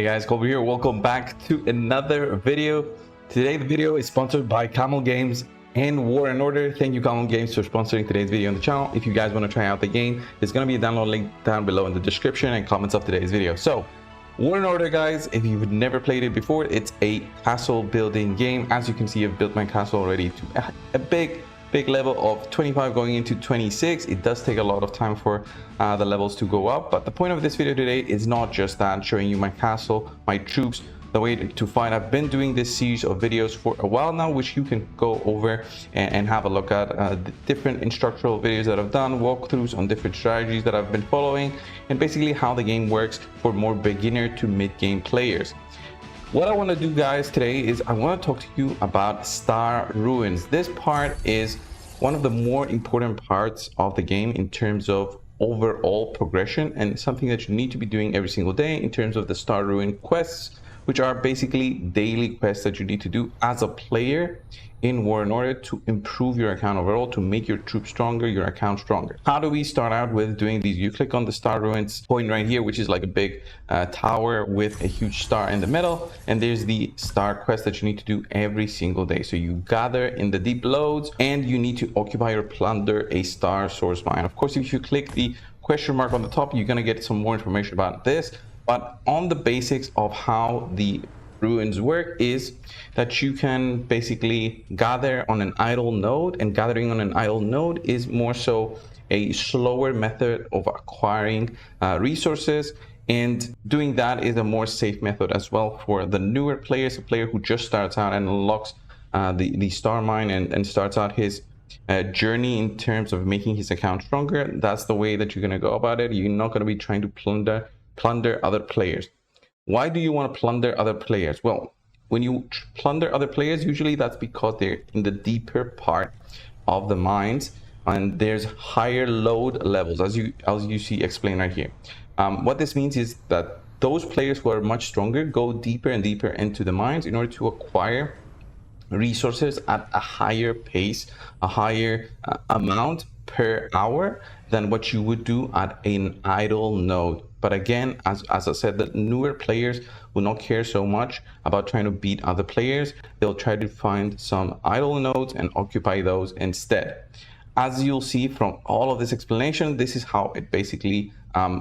Hey guys, Colby here. Welcome back to another video. Today the video is sponsored by Camel Games and War and Order. Thank you Camel Games for sponsoring today's video on the channel. If you guys want to try out the game, there's going to be a download link down below in the description and comments of today's video. So War and Order, guys, if you've never played it before, it's a castle building game. As you can see, I've built my castle already to a big level of 25 going into 26. It does take a lot of time for the levels to go up, but the point of this video today is not just that, showing you my castle, my troops, the way to fight. I've been doing this series of videos for a while now, which you can go over and have a look at the different instructional videos that I've done, walkthroughs on different strategies that I've been following, and basically how the game works for more beginner to mid-game players. What I want to do, guys, today is I want to talk to you about Star Ruins. This part is one of the more important parts of the game in terms of overall progression, and something that you need to be doing every single day in terms of the Star Ruin quests, which are basically daily quests that you need to do as a player in War in Order to improve your account overall, to make your troops stronger, your account stronger. How do we start out with doing these? You click on the Star Ruins point right here, which is like a big tower with a huge star in the middle, and there's the star quest that you need to do every single day. So you gather in the deep lodes and you need to occupy or plunder a star source mine. Of course, if you click the question mark on the top, you're going to get some more information about this, but on the basics of how the ruins work is that you can basically gather on an idle node, and gathering on an idle node is more so a slower method of acquiring resources, and doing that is a more safe method as well for the newer players, a player who just starts out and unlocks the star mine and starts out his journey in terms of making his account stronger. That's the way that you're going to go about it. You're not going to be trying to plunder other players. Why do you want to plunder other players? Well, when you plunder other players, usually that's because they're in the deeper part of the mines and there's higher load levels, as you see explained right here. What this means is that those players who are much stronger go deeper and deeper into the mines in order to acquire resources at a higher pace, a higher amount per hour than what you would do at an idle node. But again, as I said, the newer players will not care so much about trying to beat other players. They'll try to find some idle nodes and occupy those instead. As you'll see from all of this explanation, this is how it basically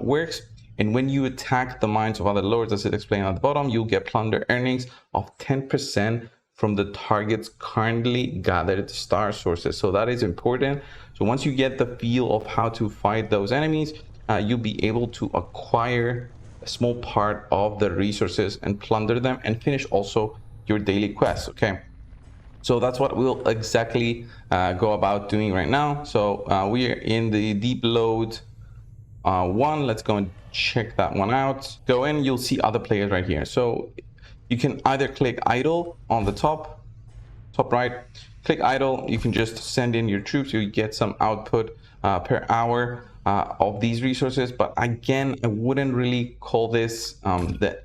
works. And when you attack the mines of other lords, as it explained at the bottom, you'll get plunder earnings of 10% from the target's currently gathered star sources. So that is important. So once you get the feel of how to fight those enemies, you'll be able to acquire a small part of the resources and plunder them and finish also your daily quests. Okay, so that's what we'll exactly go about doing right now. So we are in the deep load one. Let's go and check that one out. Go in, you'll see other players right here. So you can either click idle on the top right, click idle. You can just send in your troops. You get some output per hour of these resources, but again, I wouldn't really call this the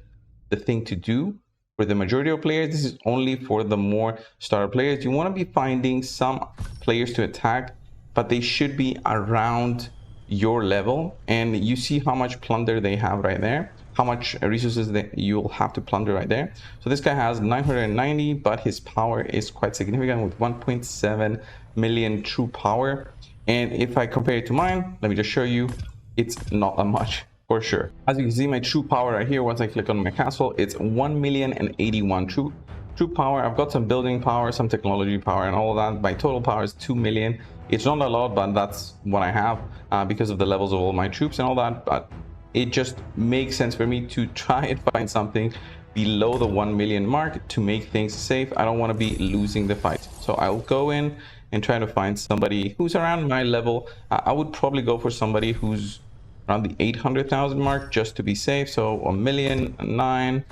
thing to do for the majority of players. This is only for the more starter players. You want to be finding some players to attack, but they should be around your level, and you see how much plunder they have right there, how much resources that you'll have to plunder right there. So this guy has 990, but his power is quite significant with 1.7 million true power. And if I compare it to mine, let me just show you, it's not that much for sure. As you can see, my true power right here, once I click on my castle, it's 1,081,000 true power. I've got some building power, some technology power, and all of that. My total power is 2 million. It's not a lot, but that's what I have because of the levels of all my troops and all that. But it just makes sense for me to try and find something below the 1 million mark to make things safe. I don't want to be losing the fight. So I'll go in and try to find somebody who's around my level. I would probably go for somebody who's around the 800,000 mark just to be safe. So 1,000,009,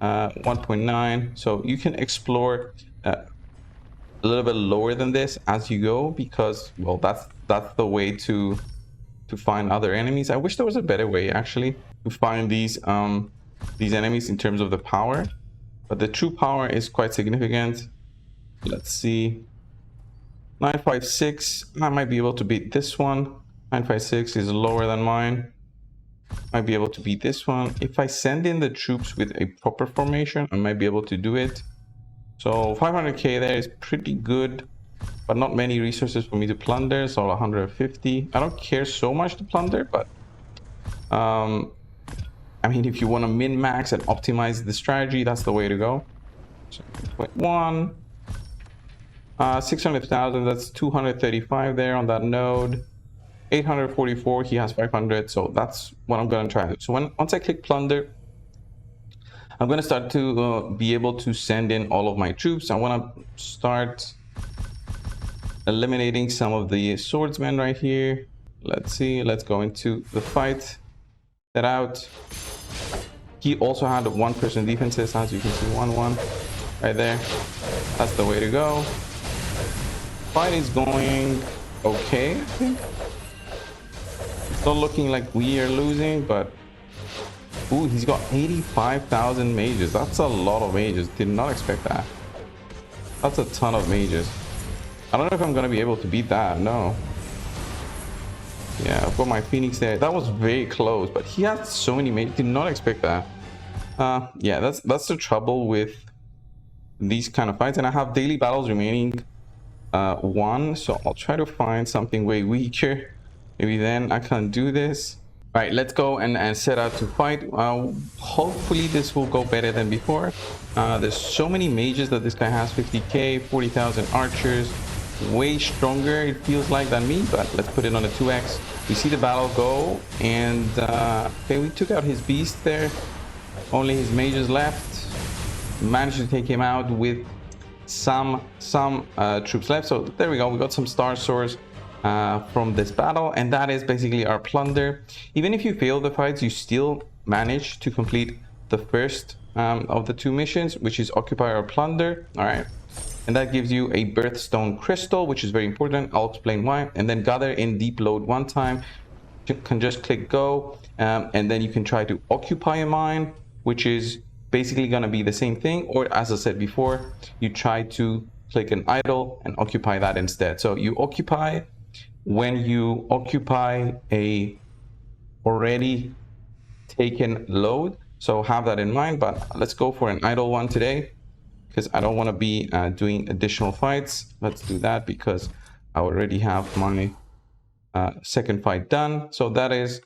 1.9. So you can explore a little bit lower than this as you go, because, well, that's the way to find other enemies. I wish there was a better way actually to find these enemies in terms of the power, but the true power is quite significant. Let's see, 956. I might be able to beat this one. 956 is lower than mine. Might be able to beat this one. If I send in the troops with a proper formation, I might be able to do it. So 500k there is pretty good, but not many resources for me to plunder. So 150. I don't care so much to plunder, but I mean, if you want to min-max and optimize the strategy, that's the way to go. So 0.1, 600,000, that's 235 there on that node. 844, he has 500, so that's what I'm going to try. So once I click plunder, I'm going to start to be able to send in all of my troops. I want to start eliminating some of the swordsmen right here. Let's see, let's go into the fight. Set out. He also had 1% defenses, as you can see, 1-1 right there. That's the way to go. Fight is going okay, I think. Still looking like we are losing, but ooh, he's got 85,000 mages. That's a lot of mages. Did not expect that. That's a ton of mages. I don't know if I'm gonna be able to beat that. No. Yeah, I've got my Phoenix there. That was very close, but he had so many mages. Did not expect that. Yeah, that's the trouble with these kind of fights. And I have daily battles remaining 1, so I'll try to find something way weaker. Maybe then I can do this. All right, let's go and set out to fight. Hopefully this will go better than before. There's so many mages that this guy has. 50k, 40,000 archers. Way stronger, it feels like, than me, but let's put it on a 2x. We see the battle go, and okay, we took out his beast there. Only his mages left. Managed to take him out with some troops left. So there we go. We got some star swords from this battle, and that is basically our plunder. Even if you fail the fights, you still manage to complete the first of the 2 missions, which is occupy or plunder. All right, and that gives you a birthstone crystal, which is very important. I'll explain why. And then gather in deep load 1 time. You can just click go, and then you can try to occupy a mine, which is basically going to be the same thing. Or as I said before, you try to click an idle and occupy that instead. So you occupy when you occupy a already taken load. So have that in mind, but let's go for an idle one today, because I don't want to be doing additional fights. Let's do that because I already have my second fight done. So that is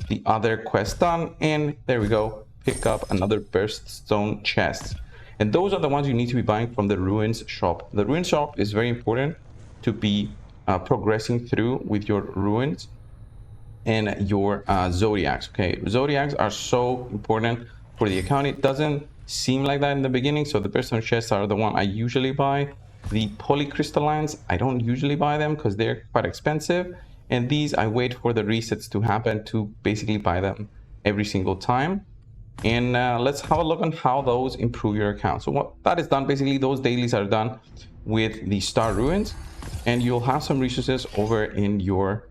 the other quest done, and there we go. Pick up another birthstone chest, and those are the ones you need to be buying from the ruins shop. The ruins shop is very important to be progressing through with your ruins and your zodiacs. Okay, zodiacs are so important for the account. It doesn't seem like that in the beginning, so the birthstone chests are the one I usually buy. The polycrystallines, I don't usually buy them because they're quite expensive, and these I wait for the resets to happen to basically buy them every single time. And let's have a look on how those improve your account. So what that is done, basically those dailies are done with the star ruins, and you'll have some resources over in your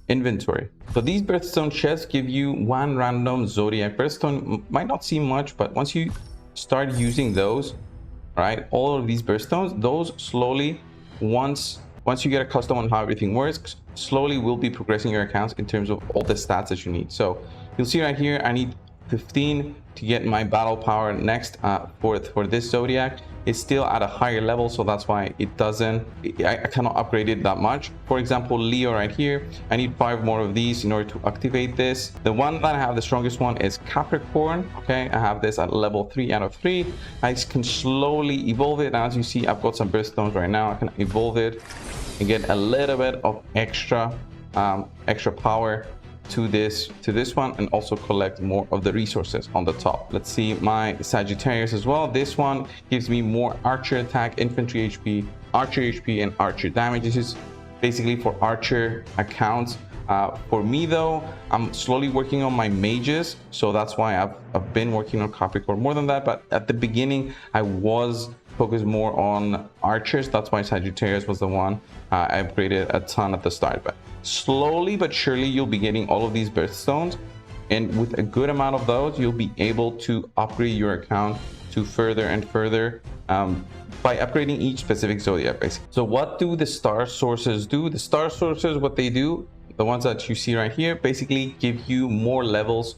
inventory. So these birthstone chests give you 1 random zodiac birthstone. Might not seem much, but once you start using those, right, all of these birthstones, those slowly, once you get accustomed on how everything works, slowly will be progressing your accounts in terms of all the stats that you need. So you'll see right here, I need 15 to get my battle power next for this zodiac. It's still at a higher level, so that's why it doesn't, I cannot upgrade it that much. For example, Leo right here, I need 5 more of these in order to activate this. The one that I have, the strongest one, is Capricorn. Okay, I have this at level 3 out of 3. I can slowly evolve it. As you see, I've got some birthstones right now. I can evolve it and get a little bit of extra power to this one, and also collect more of the resources on the top. Let's see my Sagittarius as well. This one gives me more archer attack, infantry HP, archer HP, and archer damage. This is basically for archer accounts. For me though, I'm slowly working on my mages, so that's why I've been working on Capricorn more than that. But at the beginning I was focused more on archers. That's why Sagittarius was the one I upgraded a ton at the start. But slowly but surely you'll be getting all of these birthstones, and with a good amount of those you'll be able to upgrade your account to further and further by upgrading each specific zodiac basically. So what do the star sources do? The star sources, what they do, the ones that you see right here basically give you more levels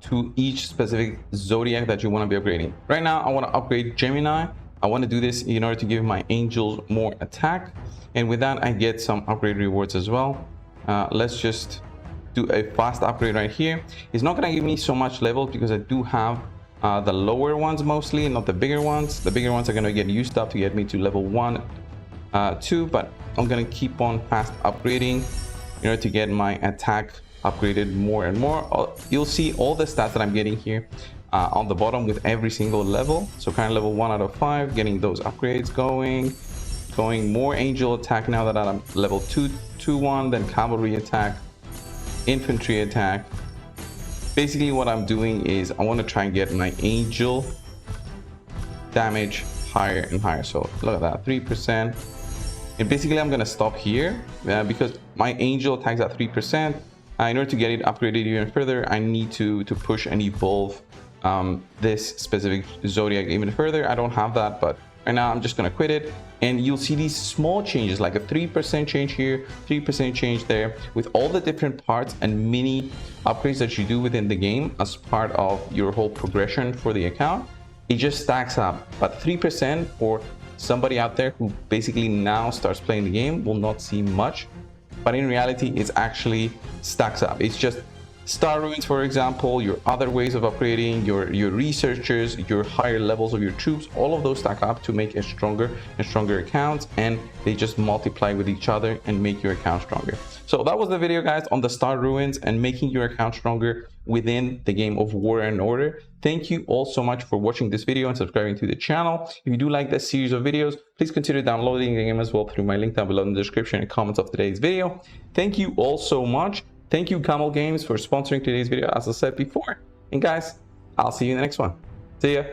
to each specific zodiac that you want to be upgrading. Right now I want to upgrade Gemini. I want to do this in order to give my angels more attack, and with that I get some upgrade rewards as well. Let's just do a fast upgrade right here. It's not going to give me so much levels because I do have the lower ones mostly, not the bigger ones. The bigger ones are going to get used up to get me to level 1, 2, but I'm going to keep on fast upgrading in order to get my attack upgraded more and more. You'll see all the stats that I'm getting here on the bottom with every single level. So current level 1 out of 5, getting those upgrades going more angel attack now that I'm level 2-1, then cavalry attack, infantry attack. Basically what I'm doing is I want to try and get my angel damage higher and higher. So look at that, 3%. And basically I'm going to stop here because my angel attacks at 3%. In order to get it upgraded even further, I need to push and evolve this specific zodiac even further. I don't have that, but right now I'm just going to quit it. And you'll see these small changes, like a 3% change here, 3% change there, with all the different parts and mini upgrades that you do within the game as part of your whole progression for the account. It just stacks up. But 3% for somebody out there who basically now starts playing the game will not seem much, but in reality it's actually stacks up. It's just Star Ruins, for example, your other ways of upgrading, your researchers, your higher levels of your troops, all of those stack up to make a stronger and stronger accounts, and they just multiply with each other and make your account stronger. So that was the video, guys, on the Star Ruins and making your account stronger within the game of War and Order. Thank you all so much for watching this video and subscribing to the channel. If you do like this series of videos, please consider downloading the game as well through my link down below in the description and comments of today's video. Thank you all so much. Thank you, Camel Games, for sponsoring today's video, as I said before. And guys, I'll see you in the next one. See ya.